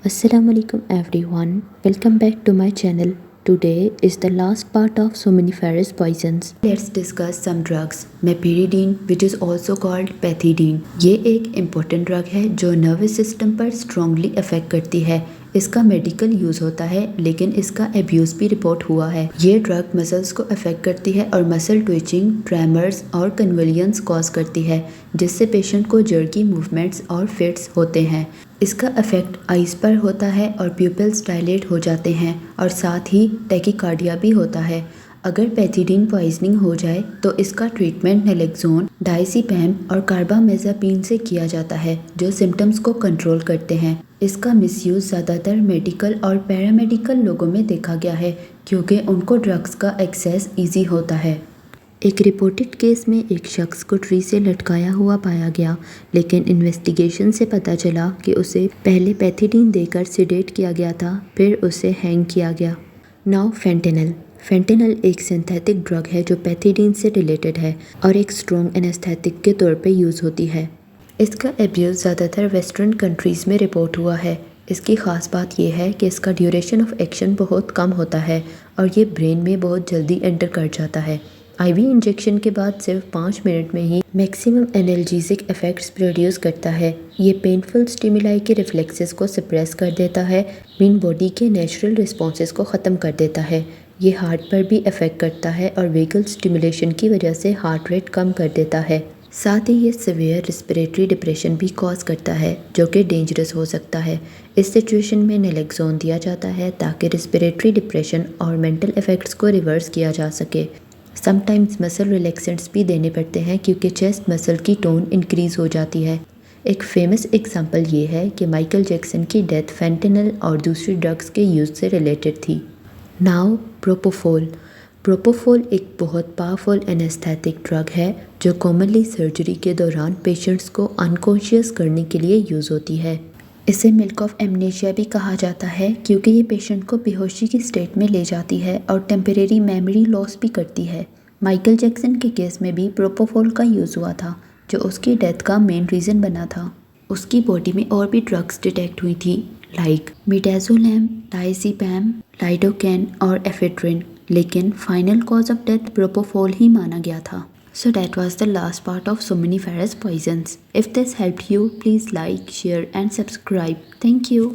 Assalamu alaikum everyone. Welcome back to my channel. Today is the last part of somniferous poisons. Let's discuss some drugs. Meperidine, which is also called pethidine. ये एक important drug है जो nervous system पर strongly affect करती है. इसका medical use होता है लेकिन इसका अब्यूज़ भी रिपोर्ट हुआ है। ये ड्रग मसल्स को अफेक्ट करती है और मसल ट्विचिंग, ट्रेमर्स और कन्वलियंस कॉज करती है जिससे पेशेंट को जर्की मूवमेंट्स और फिट्स होते हैं। इसका इफेक्ट आइज़ पर होता है और प्यूपिल्स डायलेट हो जाते हैं और साथ ही टैकीकार्डिया भी होता है। अगर पैथिडीन पॉइजनिंग हो जाए तो इसका ट्रीटमेंट नैलेक्सोन, डायज़ेपम और कार्बामेज़ापीन से किया जाता है जो सिम्टम्स को कंट्रोल करते हैं। इसका मिसयूज़ ज़्यादातर मेडिकल और पैरामेडिकल लोगों में देखा गया है क्योंकि उनको ड्रग्स का एक्सेस ईजी होता है। एक रिपोर्टेड केस में एक शख्स को ट्री से लटकाया हुआ पाया गया लेकिन इन्वेस्टिगेशन से पता चला कि उसे पहले पैथिडीन देकर सिडेट किया गया था, फिर उसे हैंग किया गया। Now fentanyl. फेंटेनल एक सिंथेटिक ड्रग है जो पैथिडीन से रिलेटेड है और एक स्ट्रॉन्ग एनेस्थेटिक के तौर पे यूज़ होती है। इसका एब्यूज़ ज़्यादातर वेस्टर्न कंट्रीज़ में रिपोर्ट हुआ है। इसकी ख़ास बात यह है कि इसका ड्यूरेशन ऑफ एक्शन बहुत कम होता है और ये ब्रेन में बहुत जल्दी एंटर कर जाता है। आईवी इंजेक्शन के बाद सिर्फ 5 मिनट में ही मैक्सिमम एनाल्जेसिक इफ़ेक्ट्स प्रोड्यूस करता है। ये पेनफुल स्टिमुलाई के रिफ्लेक्सेस को सप्रेस कर देता है, मीन बॉडी के नेचुरल रिस्पॉन्सेस को ख़त्म कर देता है। ये हार्ट पर भी इफ़ेक्ट करता है और वेगल स्टिमुलेशन की वजह से हार्ट रेट कम कर देता है। साथ ही ये सीवियर रिस्पिरेटरी डिप्रेशन भी कॉज करता है जो कि डेंजरस हो सकता है। इस सिचुएशन में नैलेक्सोन दिया जाता है ताकि रिस्पिरेटरी डिप्रेशन और मेंटल इफ़ेक्ट्स को रिवर्स किया जा सके। समटाइम्स मसल रिलैक्सेंट्स भी देने पड़ते हैं क्योंकि चेस्ट मसल की टोन इंक्रीज़ हो जाती है। एक फेमस एग्जांपल ये है कि माइकल जैक्सन की डेथ फेंटेनल और दूसरी ड्रग्स के यूज़ से रिलेटेड थी। Now propofol. प्रोपोफोल एक बहुत पावरफुल एनेस्थेटिक ड्रग है जो कॉमनली सर्जरी के दौरान पेशेंट्स को अनकॉन्शियस करने के लिए यूज़ होती है। इसे मिल्क ऑफ एमनेशिया भी कहा जाता है क्योंकि ये पेशेंट को बेहोशी की स्टेट में ले जाती है और टेम्परेरी मेमोरी लॉस भी करती है। माइकल जैक्सन के केस में भी प्रोपोफोल का यूज़ हुआ था जो उसकी डेथ का मेन रीज़न बना था। उसकी बॉडी में और भी ड्रग्स डिटेक्ट हुई थी लाइक मिडाज़ोलैम, डायज़ेपम, लाइडोकैन और एफेड्रिन, लेकिन final cause of death propofol ही माना गया था। So that was the last part of somniferous poisons. If this helped you, please like, share and subscribe. Thank you.